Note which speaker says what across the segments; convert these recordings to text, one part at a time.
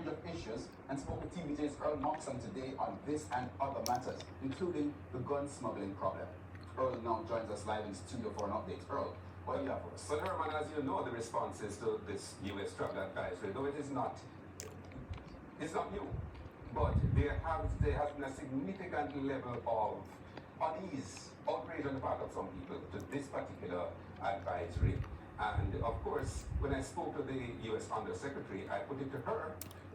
Speaker 1: range of issues and spoke with TVJ's Earl Moxon today on this and other matters, including the gun smuggling problem. Earl now joins us live in studio for an update. Earl, what do you have for us?
Speaker 2: Well, Herman, as you know, the responses to this U.S. travel advisory, though it's not new, but there has been a significant level of unease, outrage on the part of some people to this particular advisory. And of course, when I spoke to the U.S. Undersecretary, I put it to her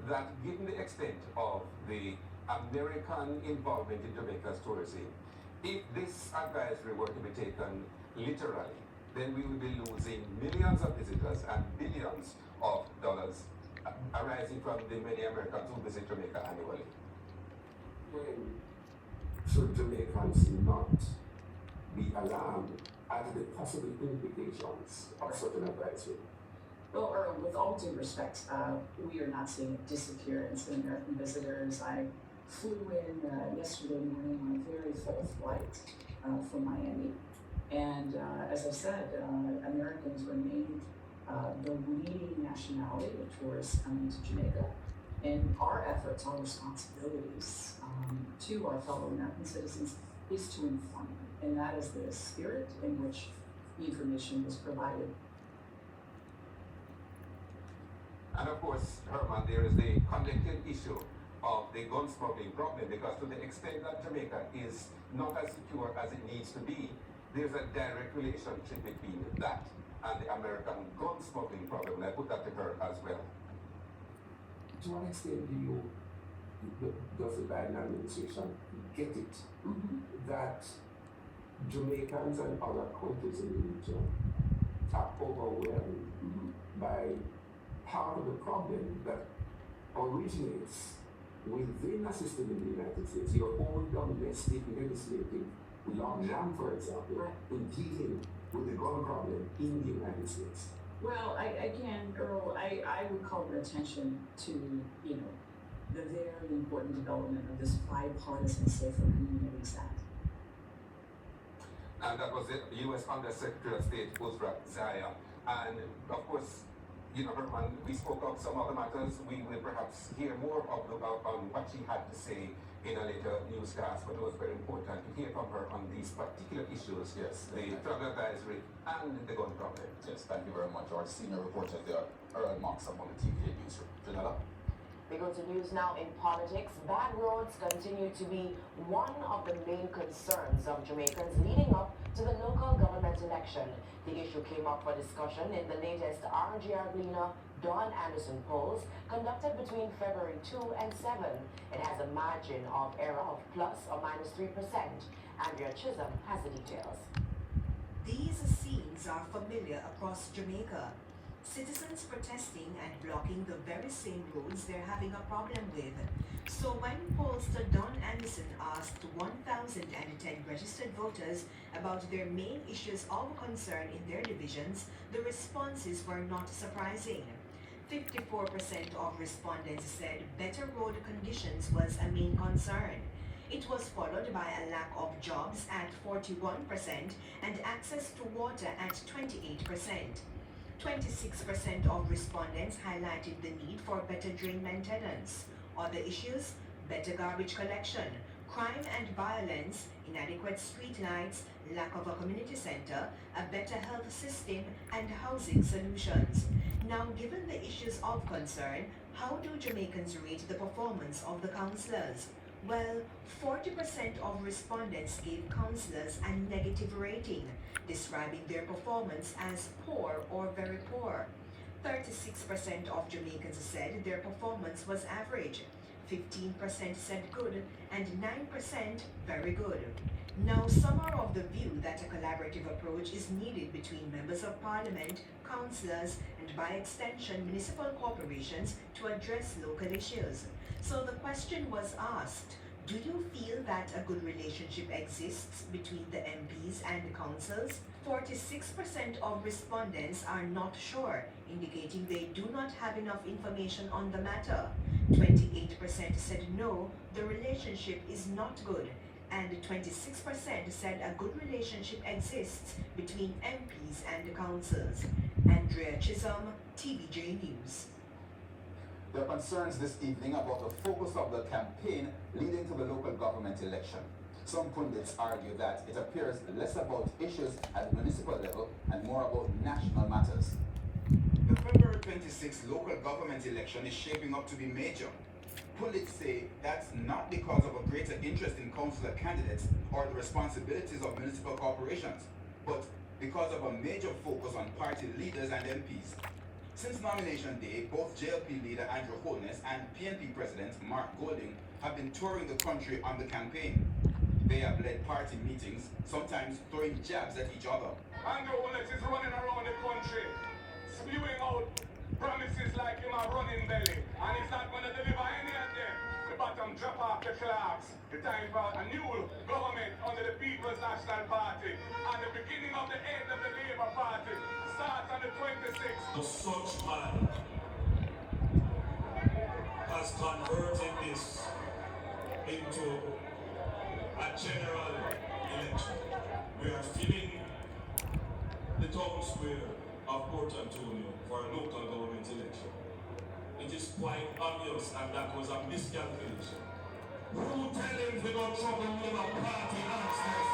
Speaker 2: that given the extent of the American involvement in Jamaica's tourism, if this advisory were to be taken literally, then we would be losing millions of visitors and billions of dollars arising from the many Americans who visit Jamaica annually.
Speaker 3: Should Jamaicans not be alarmed at the possible implications of such an advisory?
Speaker 4: Well, Earl, with all due respect, we are not seeing a disappearance in American visitors. I flew in yesterday morning on a very full flight from Miami. And as I said, Americans remain the leading nationality of tourists coming to Jamaica. And our efforts, our responsibilities to our fellow American citizens is to inform them. And that is the spirit in which the information was provided.
Speaker 2: And of course, Herman, there is the connected issue of the gun smuggling problem, because to the extent that Jamaica is not as secure as it needs to be, there's a direct relationship between that and the American gun smuggling problem. And I put that to her as well.
Speaker 3: To what extent does the Biden administration get it that Jamaicans and other countries in the region are overwhelmed by part of the problem that originates within a system in the United States, your own domestic legislative logjam, for example, in dealing with the gun problem in the United States?
Speaker 4: Well, again, Earl, I would call your attention to, the very important development of this bipartisan Safer Communities Act.
Speaker 2: And that was the U.S. Undersecretary of State, Uzra Zaya. And of course, Herman, we spoke of some other matters. We will perhaps hear more on what she had to say in a later newscast, but it was very important to hear from her on these particular issues, yes, the travel advisory and the gun problem.
Speaker 1: Yes, thank you very much. Our senior reporter there, Earl Moxon on the TVJ newsroom. Janella?
Speaker 5: We go to news now in politics. Bad roads continue to be one of the main concerns of Jamaicans leading up to the local government election. The issue came up for discussion in the latest RGR Gleaner Don Anderson polls conducted between February 2 and 7. It has a margin of error of plus or minus 3%. Andrea Chisholm has the details.
Speaker 6: These scenes are familiar across Jamaica. Citizens protesting and blocking the very same roads they're having a problem with. So when pollster Don Anderson asked 1,010 registered voters about their main issues of concern in their divisions, the responses were not surprising. 54% of respondents said better road conditions was a main concern. It was followed by a lack of jobs at 41% and access to water at 28%. 26% of respondents highlighted the need for better drain maintenance. Other issues: better garbage collection, crime and violence, inadequate street lights, lack of a community center, a better health system, and housing solutions. Now, given the issues of concern, how do Jamaicans rate the performance of the councillors? Well, 40% of respondents gave councillors a negative rating, describing their performance as poor or very poor. 36% of Jamaicans said their performance was average. 15% said good, and 9% very good. Now, some are of the view that a collaborative approach is needed between members of parliament, councillors, and by extension municipal corporations to address local issues. So the question was asked, do you feel that a good relationship exists between the MPs and the councils? 46% of respondents are not sure, indicating they do not have enough information on the matter. 28% said no, the relationship is not good, and 26% said a good relationship exists between MPs and the councils. Andrea Chisholm, TVJ News.
Speaker 1: There are concerns this evening about the focus of the campaign leading to the local government election. Some pundits argue that it appears less about issues at the municipal level and more about national matters.
Speaker 7: The February 26th local government election is shaping up to be major. Pundits say that's not because of a greater interest in councillor candidates or the responsibilities of municipal corporations, but because of a major focus on party leaders and MPs. Since nomination day, both JLP leader Andrew Holness and PNP president Mark Golding have been touring the country on the campaign. They have led party meetings, sometimes throwing jabs at each other.
Speaker 2: Andrew Holness is running around the country, spewing out promises like him a running belly, and he's not going to deliver any of them. The bottom drop off the clocks. The time for a new government under the People's National Party, and the beginning of the end of the Labour Party starts on the 26th.
Speaker 8: Such man has converted this into a general election. We are filling the town square of Port Antonio for a local government election. It is quite obvious that that was a miscalculation. Who tell him we don't trouble with a party answers?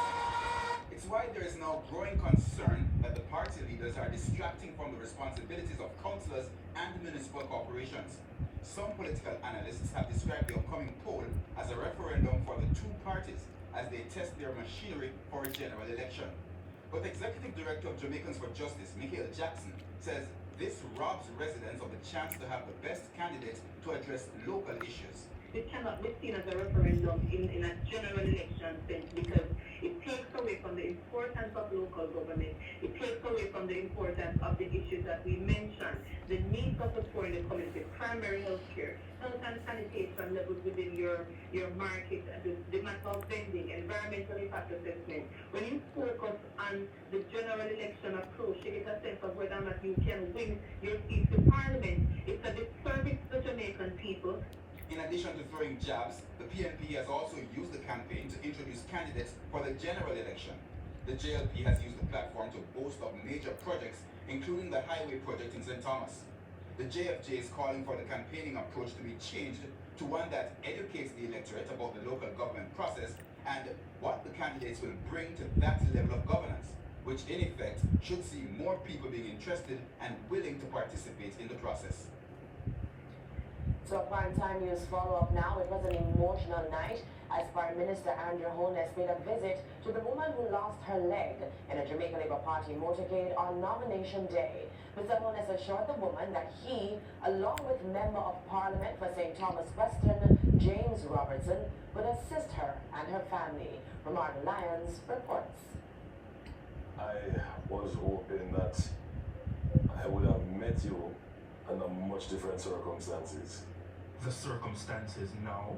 Speaker 7: It's why there is now growing concern that the party leaders are distracting from the responsibilities of councillors and municipal corporations. Some political analysts have described the upcoming poll as a referendum for the two parties as they test their machinery for a general election. But Executive Director of Jamaicans for Justice, Michael Jackson, says this robs residents of the chance to have the best candidate to address local issues.
Speaker 9: It cannot be seen as a referendum in a general election sense because it takes away from the importance of local government. It takes away from the importance of the issues that we mentioned, the need for support in the community, primary health care, health and sanitation levels within your market, the matter of vending, environmental impact assessment. When you focus on the general election approach, you get a sense of whether or not you can win your seat to parliament. It's a disservice to Jamaican people.
Speaker 7: In addition to throwing jabs, the PNP has also used the campaign to introduce candidates for the general election. The JLP has used the platform to boast of major projects, including the highway project in St. Thomas. The JFJ is calling for the campaigning approach to be changed to one that educates the electorate about the local government process and what the candidates will bring to that level of governance, which in effect should see more people being interested and willing to participate in the process.
Speaker 5: So primetime news follow-up now. It was an emotional night as Prime Minister Andrew Holness paid a visit to the woman who lost her leg in a Jamaica Labour Party motorcade on nomination day. Mr. Holness assured the woman that he, along with Member of Parliament for St. Thomas Weston, James Robertson, would assist her and her family. Ramada Lyons reports.
Speaker 10: I was hoping that I would have met you under much different circumstances.
Speaker 11: The circumstances now?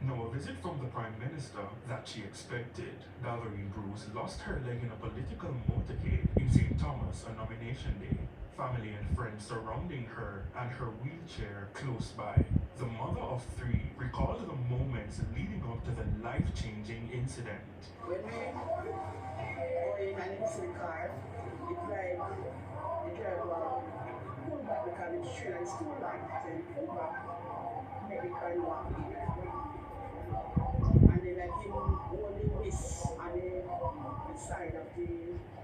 Speaker 11: No, a visit from the Prime Minister that she expected. Valerie Bruce lost her leg in a political motorcade in St. Thomas on nomination day. Family and friends surrounding her and her wheelchair close by. The mother of three recalled the moments leading up to the life-changing incident.
Speaker 12: When we were in an instant car, the driver pulled back because it's straight and still line. So he pulled back, make the car walk. And then like him holding this on the side of the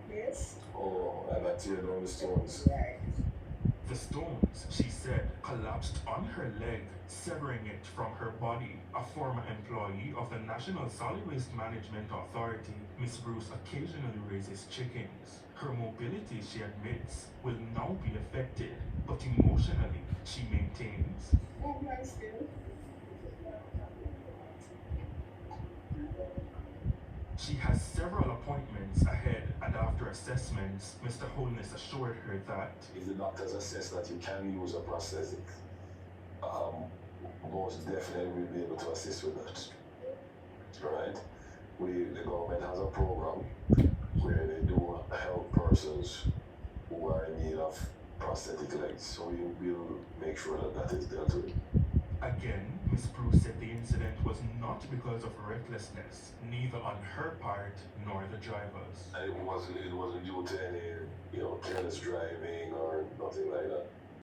Speaker 12: place.
Speaker 10: Oh, and I tear down the stones.
Speaker 12: Right.
Speaker 11: The stones, she said, collapsed on her leg, severing it from her body. A former employee of the National Solid Waste Management Authority, Miss Bruce occasionally raises chickens. Her mobility, she admits, will now be affected, but emotionally, she maintains.
Speaker 12: Still.
Speaker 11: She has several appointments ahead, and after assessments, Mr. Holness assured her that
Speaker 10: If the doctors assess that you can use a prosthetic, most definitely we'll be able to assist with that. Right? The government has a program where they do help persons who are in need of prosthetic legs. So we will make sure that that is dealt with.
Speaker 11: Again, Ms. Bruce said the incident was not because of recklessness, neither on her part nor the driver's.
Speaker 10: And it wasn't due to any, careless driving or nothing like that.